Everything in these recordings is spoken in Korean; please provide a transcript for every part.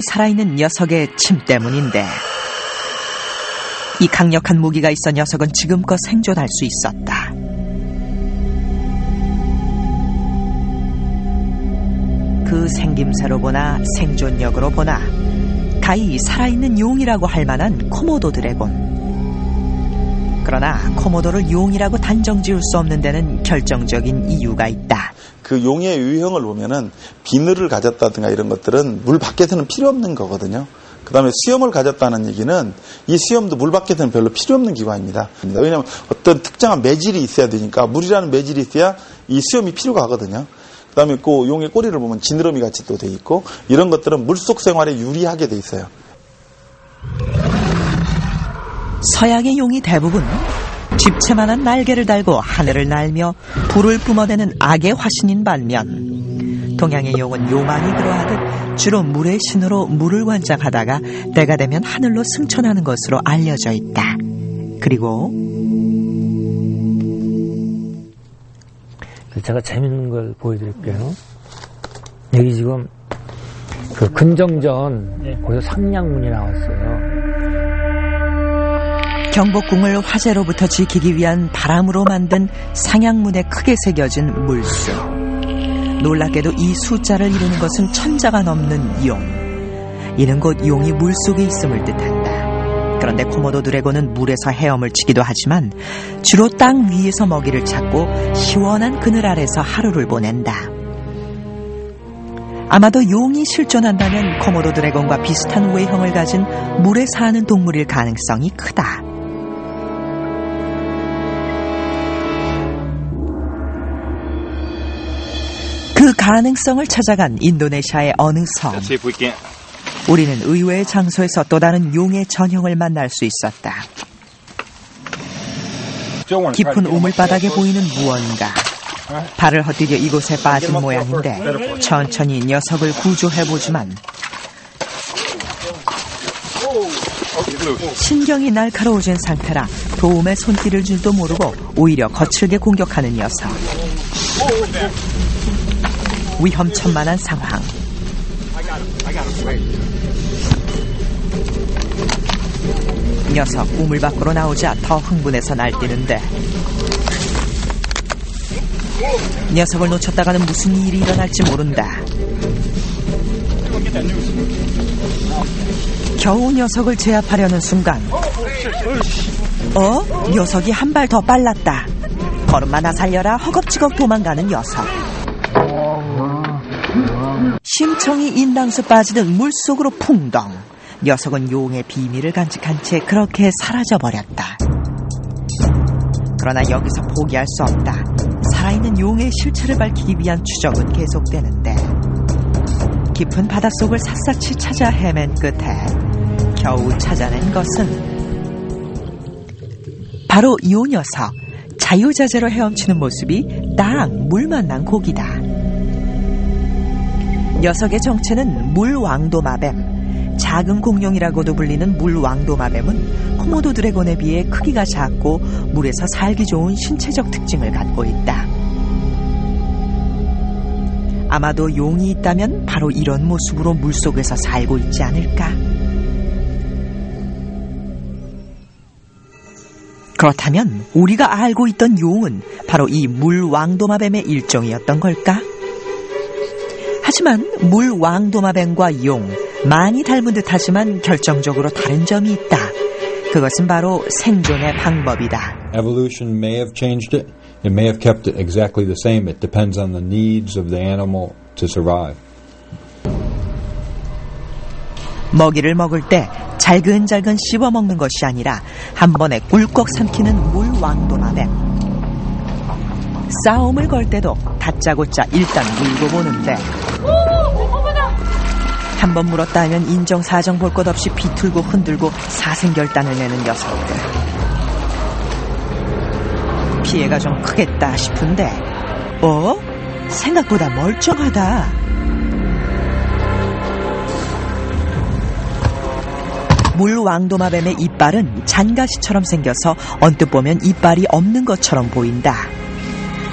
살아있는 녀석의 침 때문인데, 이 강력한 무기가 있어 녀석은 지금껏 생존할 수 있었다. 그 생김새로 보나 생존력으로 보나 가히 살아있는 용이라고 할 만한 코모도 드래곤. 그러나 코모도를 용이라고 단정 지을 수 없는 데는 결정적인 이유가 있다. 그 용의 유형을 보면은 비늘을 가졌다든가 이런 것들은 물 밖에서는 필요 없는 거거든요. 그 다음에 수염을 가졌다는 얘기는 이 수염도 물 밖에서는 별로 필요 없는 기관입니다. 왜냐하면 어떤 특정한 매질이 있어야 되니까, 물이라는 매질이 있어야 이 수염이 필요가 하거든요. 그 다음에 그 용의 꼬리를 보면 지느러미 같이 또 돼 있고, 이런 것들은 물속 생활에 유리하게 돼 있어요. 서양의 용이 대부분 집채만한 날개를 달고 하늘을 날며 불을 뿜어대는 악의 화신인 반면, 동양의 용은 요만이 그러하듯 주로 물의 신으로 물을 관장하다가 때가 되면 하늘로 승천하는 것으로 알려져 있다. 그리고 제가 재밌는 걸 보여드릴게요. 여기 지금 그 근정전 거기서 상량문이 나왔어요. 경복궁을 화재로부터 지키기 위한 바람으로 만든 상향문에 크게 새겨진 물수. 놀랍게도 이 숫자를 이루는 것은 1000자가 넘는 용. 이는 곧 용이 물속에 있음을 뜻한다. 그런데 코모도 드래곤은 물에서 헤엄을 치기도 하지만 주로 땅 위에서 먹이를 찾고 시원한 그늘 아래서 하루를 보낸다. 아마도 용이 실존한다면 코모도 드래곤과 비슷한 외형을 가진 물에 사는 동물일 가능성이 크다. 그 가능성을 찾아간 인도네시아의 어느 섬. 우리는 의외의 장소에서 또 다른 용의 전형을 만날 수 있었다. 깊은 우물바닥에 보이는 무언가. 발을 헛디뎌 이곳에 빠진 모양인데 천천히 녀석을 구조해보지만 신경이 날카로워진 상태라 도움의 손길을 줄도 모르고 오히려 거칠게 공격하는 녀석. 위험천만한 상황. 녀석 우물 밖으로 나오자 더 흥분해서 날뛰는데, 녀석을 놓쳤다가는 무슨 일이 일어날지 모른다. 겨우 녀석을 제압하려는 순간, 녀석이 한 발 더 빨랐다. 걸음만 나살려라 허겁지겁 도망가는 녀석. 심청이 인당수 빠지듯 물속으로 풍덩. 녀석은 용의 비밀을 간직한 채 그렇게 사라져버렸다. 그러나 여기서 포기할 수 없다. 살아있는 용의 실체를 밝히기 위한 추적은 계속되는데, 깊은 바닷속을 샅샅이 찾아 헤맨 끝에 겨우 찾아낸 것은 바로 이 녀석. 자유자재로 헤엄치는 모습이 딱 물 만난 고기다. 녀석의 정체는 물왕도마뱀. 작은 공룡이라고도 불리는 물왕도마뱀은 코모도 드래곤에 비해 크기가 작고 물에서 살기 좋은 신체적 특징을 갖고 있다. 아마도 용이 있다면 바로 이런 모습으로 물속에서 살고 있지 않을까? 그렇다면 우리가 알고 있던 용은 바로 이 물왕도마뱀의 일종이었던 걸까? 하지만 물왕도마뱀과 용, 많이 닮은 듯하지만 결정적으로 다른 점이 있다. 그것은 바로 생존의 방법이다. Evolution may have changed it. It may have kept it exactly the same. It depends on the needs of the animal to survive. 먹이를 먹을 때 잘근잘근 씹어먹는 것이 아니라 한 번에 꿀꺽 삼키는 물왕도마뱀. 싸움을 걸 때도 다짜고짜 일단 물고 보는데, 한 번 물었다 하면 인정사정 볼 것 없이 비틀고 흔들고 사생결단을 내는 녀석들. 피해가 좀 크겠다 싶은데 생각보다 멀쩡하다. 물왕도마뱀의 이빨은 잔가시처럼 생겨서 언뜻 보면 이빨이 없는 것처럼 보인다.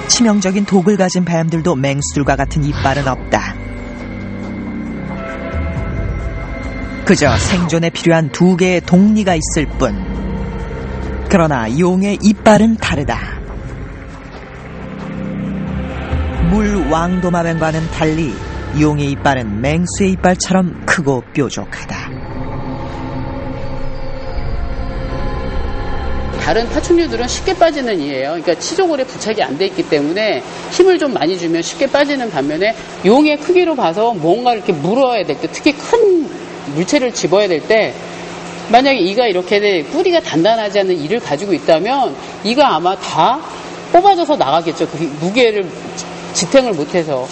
치명적인 독을 가진 뱀들도 맹수들과 같은 이빨은 없다. 그저 생존에 필요한 2개의 동리가 있을 뿐. 그러나 용의 이빨은 다르다. 물 왕도마뱀과는 달리 용의 이빨은 맹수의 이빨처럼 크고 뾰족하다. 다른 파충류들은 쉽게 빠지는 이예요. 그러니까 치조골에 부착이 안 돼 있기 때문에 힘을 좀 많이 주면 쉽게 빠지는 반면에 용의 크기로 봐서 뭔가 이렇게 물어야 될 때, 특히 큰 물체를 집어야 될 때, 만약에 이가 이렇게 뿌리가 단단하지 않은 이를 가지고 있다면 이가 아마 다 뽑아져서 나가겠죠. 그 무게를 지탱을 못해서.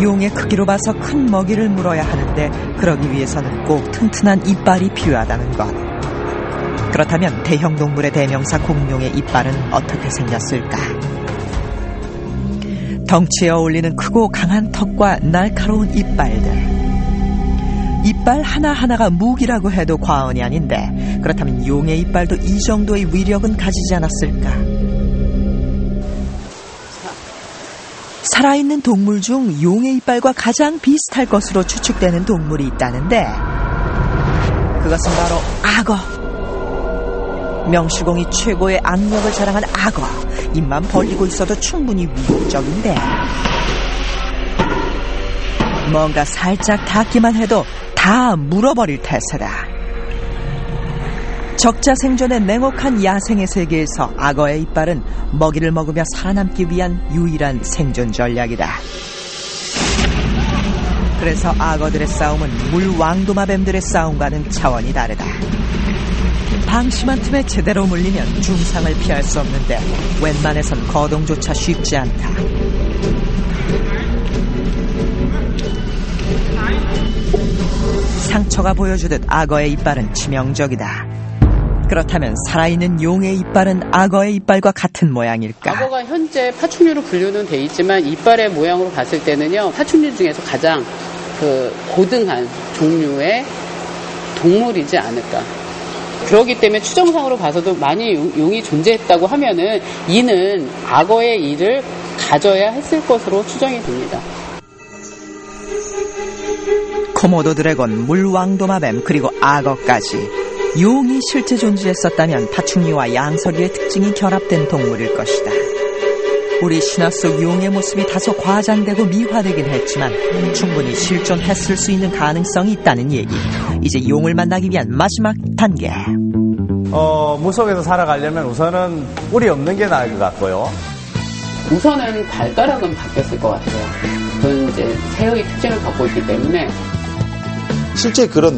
용의 크기로 봐서 큰 먹이를 물어야 하는데 그러기 위해서는 꼭 튼튼한 이빨이 필요하다는 것. 그렇다면 대형 동물의 대명사 공룡의 이빨은 어떻게 생겼을까? 덩치에 어울리는 크고 강한 턱과 날카로운 이빨들. 이빨 하나하나가 무기라고 해도 과언이 아닌데 그렇다면 용의 이빨도 이 정도의 위력은 가지지 않았을까? 살아있는 동물 중 용의 이빨과 가장 비슷할 것으로 추측되는 동물이 있다는데 그것은 바로 악어. 명실공히 최고의 악력을 자랑한 악어. 입만 벌리고 있어도 충분히 위협적인데 뭔가 살짝 닿기만 해도 다 물어버릴 태세다. 적자 생존의 냉혹한 야생의 세계에서 악어의 이빨은 먹이를 먹으며 살아남기 위한 유일한 생존 전략이다. 그래서 악어들의 싸움은 물왕도마뱀들의 싸움과는 차원이 다르다. 방심한 틈에 제대로 물리면 중상을 피할 수 없는데 웬만해선 거동조차 쉽지 않다. 상처가 보여주듯 악어의 이빨은 치명적이다. 그렇다면 살아있는 용의 이빨은 악어의 이빨과 같은 모양일까? 악어가 현재 파충류로 분류는 돼 있지만 이빨의 모양으로 봤을 때는요, 파충류 중에서 가장 고등한 종류의 동물이지 않을까. 그렇기 때문에 추정상으로 봐서도 많이 용이 존재했다고 하면은 이는 악어의 이를 가져야 했을 것으로 추정이 됩니다. 코모도 드래곤, 물왕도마뱀, 그리고 악어까지 용이 실제 존재했었다면 파충류와 양서류의 특징이 결합된 동물일 것이다. 우리 신화 속 용의 모습이 다소 과장되고 미화되긴 했지만 충분히 실존했을 수 있는 가능성이 있다는 얘기. 이제 용을 만나기 위한 마지막 단계. 물속에서 살아가려면 우선은 뿔이 없는 게 나을 것 같고요. 우선은 발가락은 바뀌었을 것 같아요. 그건 이제 새의 특징을 갖고 있기 때문에. 실제 그런